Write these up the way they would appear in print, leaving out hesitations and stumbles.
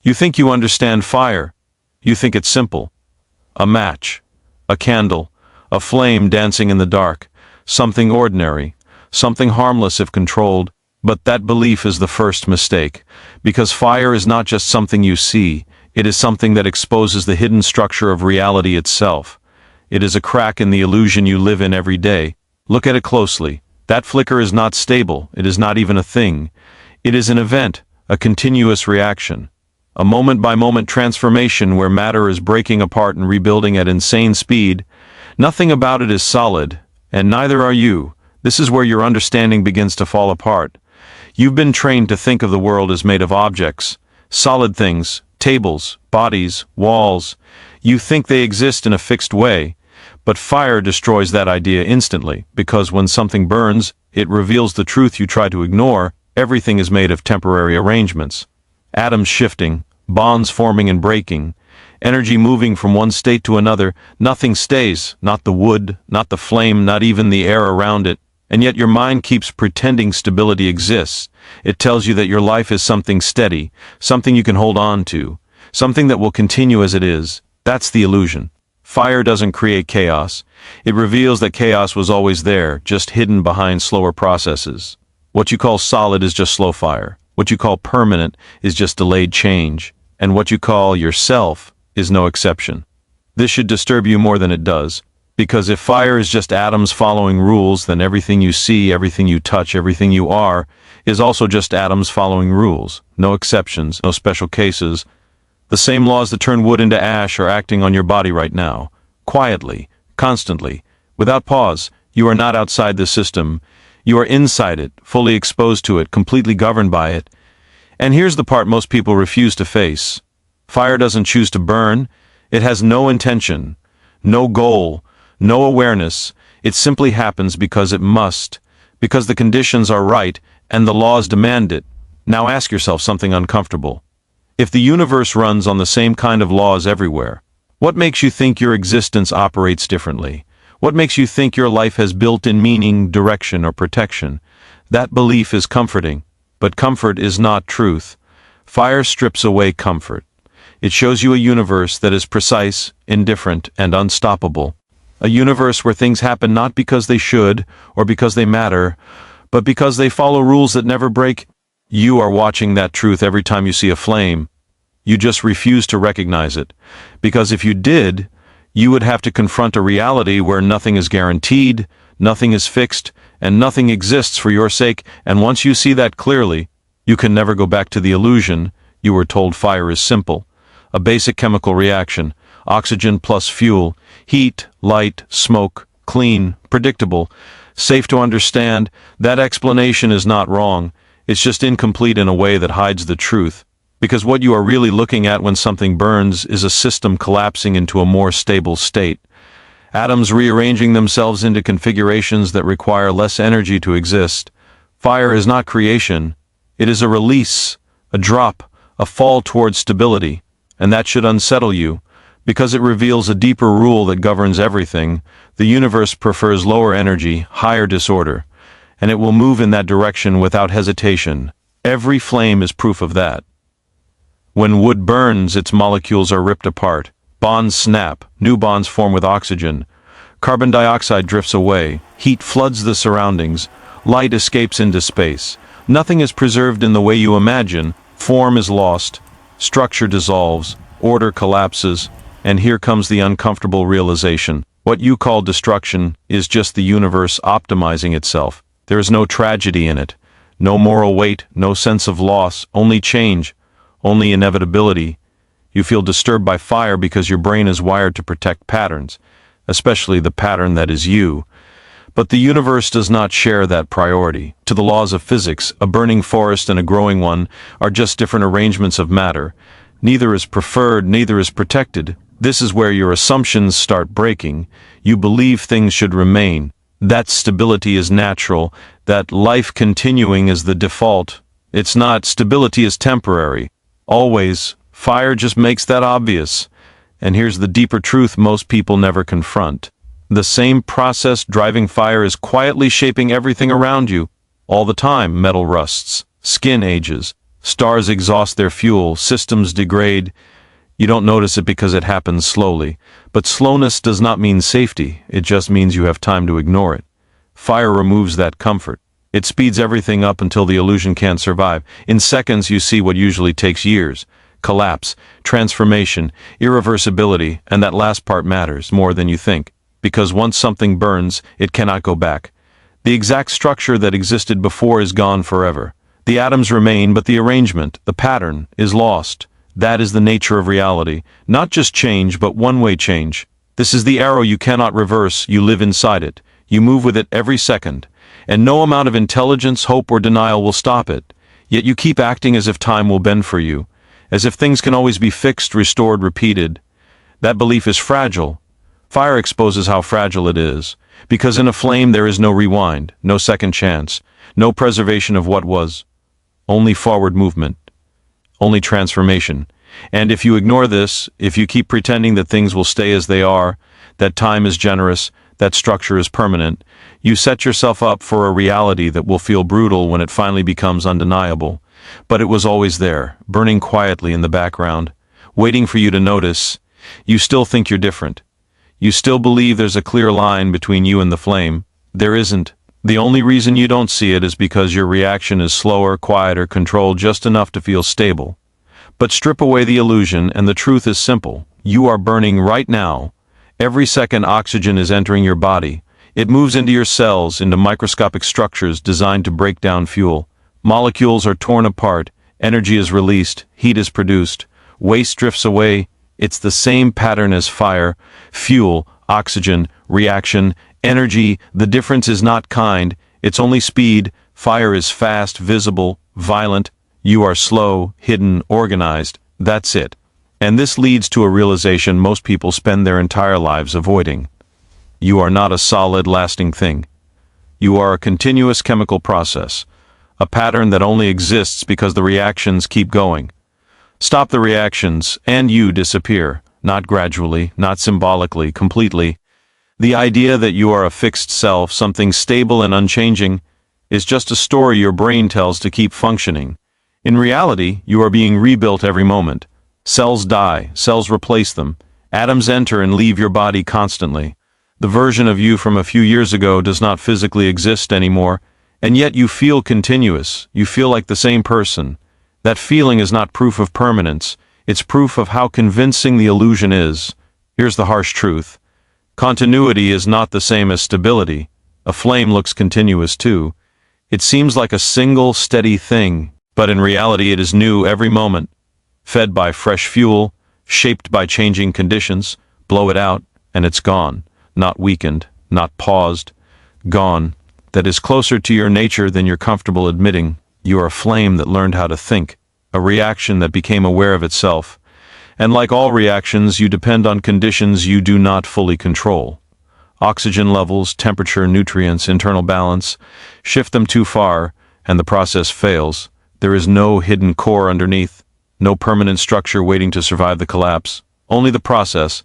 You think you understand fire. You think it's simple. A match, a candle, a flame dancing in the dark, something ordinary, something harmless if controlled. But that belief is the first mistake, because fire is not just something you see, it is something that exposes the hidden structure of reality itself. It is a crack in the illusion you live in every day. Look at it closely. That flicker is not stable, it is not even a thing. It is an event, a continuous reaction. A moment-by-moment transformation where matter is breaking apart and rebuilding at insane speed. Nothing about it is solid, and neither are you. This is where your understanding begins to fall apart. You've been trained to think of the world as made of objects, solid things, tables, bodies, walls. You think they exist in a fixed way, but fire destroys that idea instantly, because when something burns, it reveals the truth you try to ignore. Everything is made of temporary arrangements. Atoms shifting, bonds forming and breaking, energy moving from one state to another. Nothing stays, not the wood, not the flame, not even the air around it. And yet your mind keeps pretending stability exists. It tells you that your life is something steady, something you can hold on to, something that will continue as it is. That's the illusion. Fire doesn't create chaos. It reveals that chaos was always there, just hidden behind slower processes. What you call solid is just slow fire. What you call permanent is just delayed change. And what you call yourself is no exception. This should disturb you more than it does. Because if fire is just atoms following rules, then everything you see, everything you touch, everything you are, is also just atoms following rules. No exceptions, no special cases. The same laws that turn wood into ash are acting on your body right now. Quietly, constantly, without pause. You are not outside the system. You are inside it, fully exposed to it, completely governed by it. And here's the part most people refuse to face. Fire doesn't choose to burn. It has no intention, no goal, no awareness. It simply happens because it must, because the conditions are right and the laws demand it. Now ask yourself something uncomfortable. If the universe runs on the same kind of laws everywhere, what makes you think your existence operates differently? What makes you think your life has built-in meaning, direction, or protection? That belief is comforting, but comfort is not truth. Fire strips away comfort. It shows you a universe that is precise, indifferent, and unstoppable. A universe where things happen not because they should, or because they matter, but because they follow rules that never break. You are watching that truth every time you see a flame. You just refuse to recognize it, because if you did, you would have to confront a reality where nothing is guaranteed, nothing is fixed, and nothing exists for your sake. And once you see that clearly, you can never go back to the illusion. You were told fire is simple. A basic chemical reaction. Oxygen plus fuel. Heat, light, smoke. Clean, predictable, safe to understand. That explanation is not wrong. It's just incomplete in a way that hides the truth. Because what you are really looking at when something burns is a system collapsing into a more stable state. Atoms rearranging themselves into configurations that require less energy to exist. Fire is not creation. It is a release, a drop, a fall towards stability. And that should unsettle you, because it reveals a deeper rule that governs everything. The universe prefers lower energy, higher disorder, and it will move in that direction without hesitation. Every flame is proof of that. When wood burns, its molecules are ripped apart. Bonds snap, new bonds form with oxygen. Carbon dioxide drifts away, heat floods the surroundings, light escapes into space. Nothing is preserved in the way you imagine. Form is lost, structure dissolves, order collapses, and here comes the uncomfortable realization. What you call destruction is just the universe optimizing itself. There is no tragedy in it, no moral weight, no sense of loss, only change, only inevitability. You feel disturbed by fire because your brain is wired to protect patterns, especially the pattern that is you. But the universe does not share that priority. To the laws of physics, a burning forest and a growing one are just different arrangements of matter. Neither is preferred, neither is protected. This is where your assumptions start breaking. You believe things should remain, that stability is natural, that life continuing is the default. It's not. Stability is temporary. Always. Fire just makes that obvious. And here's the deeper truth most people never confront. The same process driving fire is quietly shaping everything around you. All the time, metal rusts, skin ages, Stars exhaust their fuel, systems degrade. You don't notice it because it happens slowly. But slowness does not mean safety, it just means you have time to ignore it. Fire removes that comfort. It speeds everything up until the illusion can't survive. In seconds you see what usually takes years. Collapse, transformation, irreversibility, and that last part matters more than you think. Because once something burns, it cannot go back. The exact structure that existed before is gone forever. The atoms remain, but the arrangement, the pattern, is lost. That is the nature of reality. Not just change, but one-way change. This is the arrow you cannot reverse, you live inside it. You move with it every second. And no amount of intelligence, hope, or denial will stop it. Yet you keep acting as if time will bend for you. As if things can always be fixed, restored, repeated. That belief is fragile. Fire exposes how fragile it is. Because in a flame there is no rewind, no second chance, no preservation of what was. Only forward movement. Only transformation. And if you ignore this, if you keep pretending that things will stay as they are, that time is generous, that structure is permanent, you set yourself up for a reality that will feel brutal when it finally becomes undeniable. But it was always there, burning quietly in the background, waiting for you to notice. You still think you're different. You still believe there's a clear line between you and the flame. There isn't. The only reason you don't see it is because your reaction is slower, quieter, controlled just enough to feel stable. But strip away the illusion and the truth is simple. You are burning right now. Every second oxygen is entering your body. It moves into your cells, into microscopic structures designed to break down fuel. Molecules are torn apart, energy is released, heat is produced, waste drifts away. It's the same pattern as fire, fuel, oxygen, reaction, energy. The difference is not kind, it's only speed. Fire is fast, visible, violent. You are slow, hidden, organized. That's it. And this leads to a realization most people spend their entire lives avoiding. You are not a solid, lasting thing. You are a continuous chemical process, a pattern that only exists because the reactions keep going. Stop the reactions, and you disappear. Not gradually, not symbolically, completely. The idea that you are a fixed self, something stable and unchanging, is just a story your brain tells to keep functioning. In reality, you are being rebuilt every moment. Cells die, cells replace them. Atoms enter and leave your body constantly. The version of you from a few years ago does not physically exist anymore, and yet you feel continuous. You feel like the same person. That feeling is not proof of permanence. It's proof of how convincing the illusion is. Here's the harsh truth. Continuity is not the same as stability. A flame looks continuous too. It seems like a single, steady thing, but in reality it is new every moment. Fed by fresh fuel, shaped by changing conditions. Blow it out, and it's gone. Not weakened, not paused. Gone. That is closer to your nature than you're comfortable admitting. You are a flame that learned how to think, a reaction that became aware of itself. And like all reactions, you depend on conditions you do not fully control. Oxygen levels, temperature, nutrients, internal balance. Shift them too far, and the process fails. There is no hidden core underneath, no permanent structure waiting to survive the collapse. Only the process,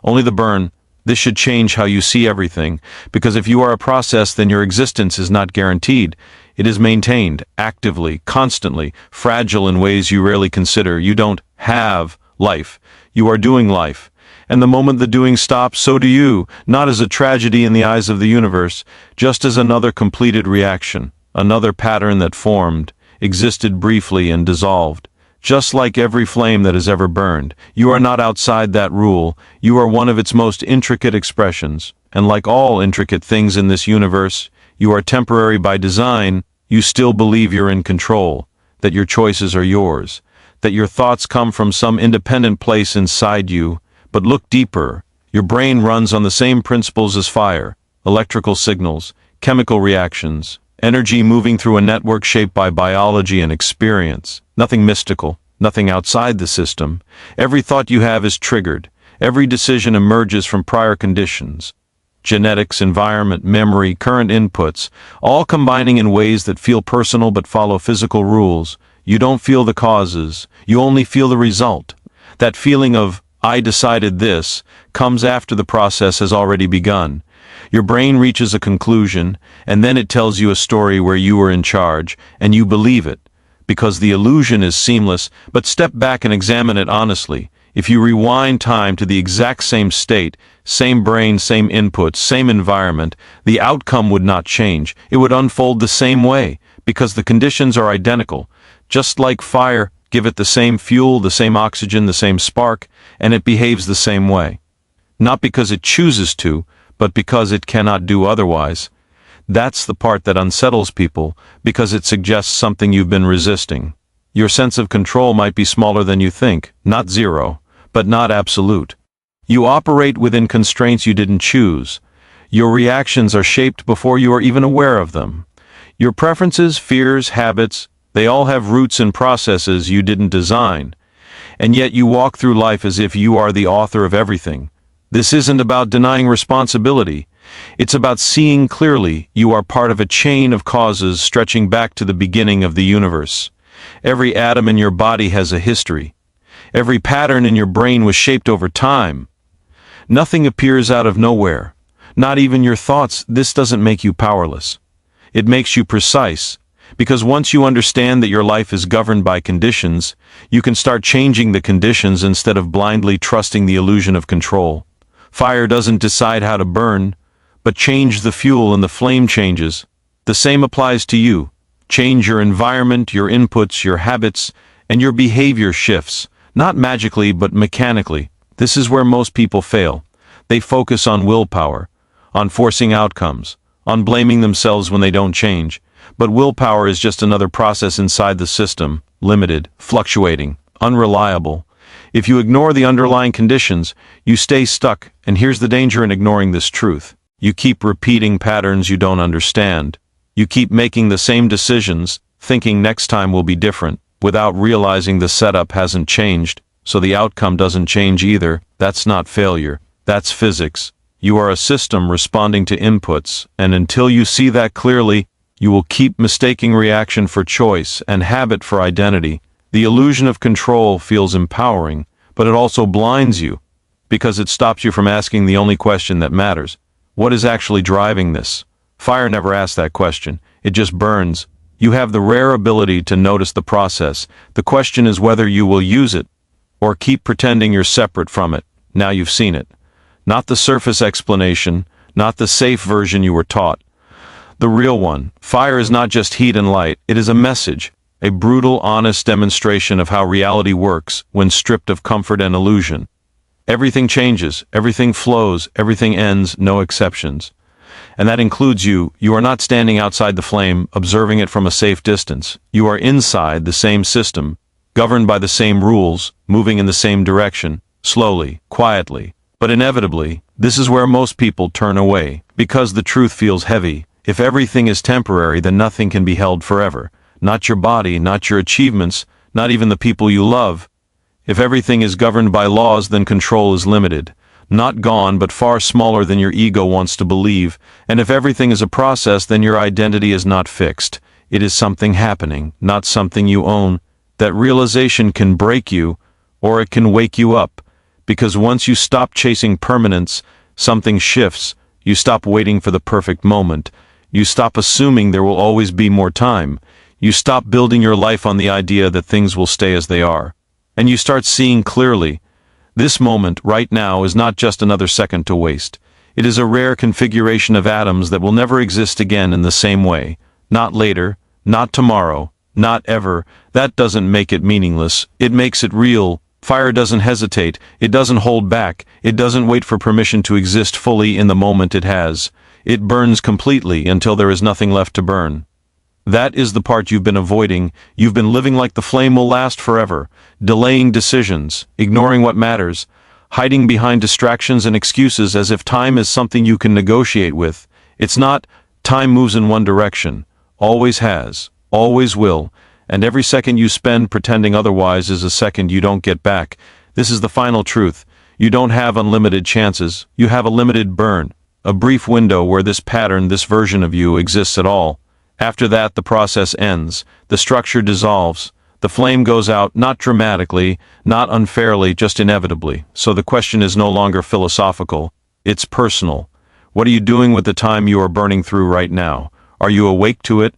only the burn. This should change how you see everything, because if you are a process, then your existence is not guaranteed. It is maintained, actively, constantly, fragile in ways you rarely consider. You don't have life. You are doing life. And the moment the doing stops, so do you, not as a tragedy in the eyes of the universe, just as another completed reaction, another pattern that formed, existed briefly and dissolved. Just like every flame that has ever burned, you are not outside that rule. You are one of its most intricate expressions. And like all intricate things in this universe, you are temporary by design. You still believe you're in control, that your choices are yours, that your thoughts come from some independent place inside you. But look deeper. Your brain runs on the same principles as fire, electrical signals, chemical reactions, energy moving through a network shaped by biology and experience. Nothing mystical, nothing outside the system. Every thought you have is triggered. Every decision emerges from prior conditions. Genetics, environment, memory, current inputs, all combining in ways that feel personal but follow physical rules. You don't feel the causes, you only feel the result. That feeling of, I decided this, comes after the process has already begun. Your brain reaches a conclusion, and then it tells you a story where you were in charge, and you believe it. because the illusion is seamless, but step back and examine it honestly. If you rewind time to the exact same state, same brain, same inputs, same environment, the outcome would not change. It would unfold the same way, because the conditions are identical. Just like fire, give it the same fuel, the same oxygen, the same spark, and it behaves the same way. Not because it chooses to, but because it cannot do otherwise. That's the part that unsettles people, because it suggests something you've been resisting. Your sense of control might be smaller than you think, not zero, but not absolute. You operate within constraints you didn't choose. Your reactions are shaped before you are even aware of them. Your preferences, fears, habits, they all have roots in processes you didn't design. And yet you walk through life as if you are the author of everything. This isn't about denying responsibility. It's about seeing clearly you are part of a chain of causes stretching back to the beginning of the universe. Every atom in your body has a history. Every pattern in your brain was shaped over time. Nothing appears out of nowhere. Not even your thoughts. This doesn't make you powerless. It makes you precise. Because once you understand that your life is governed by conditions, you can start changing the conditions instead of blindly trusting the illusion of control. Fire doesn't decide how to burn, but change the fuel and the flame changes. The same applies to you. Change your environment, your inputs, your habits, and your behavior shifts. Not magically, but mechanically. This is where most people fail. They focus on willpower, on forcing outcomes, on blaming themselves when they don't change. But willpower is just another process inside the system, limited, fluctuating, unreliable. If you ignore the underlying conditions, you stay stuck, and here's the danger in ignoring this truth. You keep repeating patterns you don't understand. You keep making the same decisions, thinking next time will be different, without realizing the setup hasn't changed, so the outcome doesn't change either. That's not failure. That's physics. You are a system responding to inputs, and until you see that clearly, you will keep mistaking reaction for choice and habit for identity. The illusion of control feels empowering, but it also blinds you, because it stops you from asking the only question that matters. What is actually driving this? Fire never asks that question. It just burns. You have the rare ability to notice the process. The question is whether you will use it, or keep pretending you're separate from it. Now you've seen it. Not the surface explanation, not the safe version you were taught. The real one. Fire is not just heat and light, it is a message, a brutal, honest demonstration of how reality works when stripped of comfort and illusion. Everything changes, everything flows, everything ends, no exceptions. And that includes you. You are not standing outside the flame, observing it from a safe distance. You are inside the same system, governed by the same rules, moving in the same direction, slowly, quietly. But inevitably, this is where most people turn away, because the truth feels heavy. If everything is temporary, then nothing can be held forever. Not your body, not your achievements, not even the people you love. If everything is governed by laws, then control is limited. Not gone, but far smaller than your ego wants to believe. And if everything is a process, then your identity is not fixed. It is something happening, not something you own. That realization can break you, or it can wake you up. Because once you stop chasing permanence, something shifts. You stop waiting for the perfect moment. You stop assuming there will always be more time. You stop building your life on the idea that things will stay as they are. And you start seeing clearly. This moment, right now, is not just another second to waste. It is a rare configuration of atoms that will never exist again in the same way. Not later, not tomorrow, not ever. That doesn't make it meaningless. It makes it real. Fire doesn't hesitate. It doesn't hold back. It doesn't wait for permission to exist fully in the moment it has. It burns completely until there is nothing left to burn. That is the part you've been avoiding. You've been living like the flame will last forever, delaying decisions, ignoring what matters, hiding behind distractions and excuses as if time is something you can negotiate with. It's not. Time moves in one direction, always has, always will, and every second you spend pretending otherwise is a second you don't get back. This is the final truth. You don't have unlimited chances. You have a limited burn, a brief window where this pattern, this version of you, exists at all. After that, the process ends, the structure dissolves, the flame goes out, not dramatically, not unfairly, just inevitably. So the question is no longer philosophical, it's personal. What are you doing with the time you are burning through right now? Are you awake to it,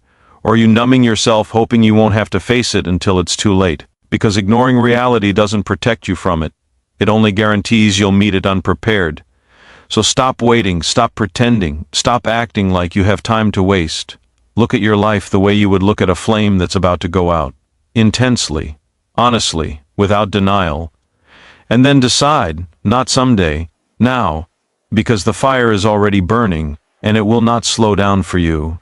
Or are you numbing yourself hoping you won't have to face it until it's too late? Because ignoring reality doesn't protect you from it. It only guarantees you'll meet it unprepared. So stop waiting, stop pretending, stop acting like you have time to waste. Look at your life the way you would look at a flame that's about to go out. Intensely, honestly, without denial. And then decide, not someday, now, because the fire is already burning, and it will not slow down for you.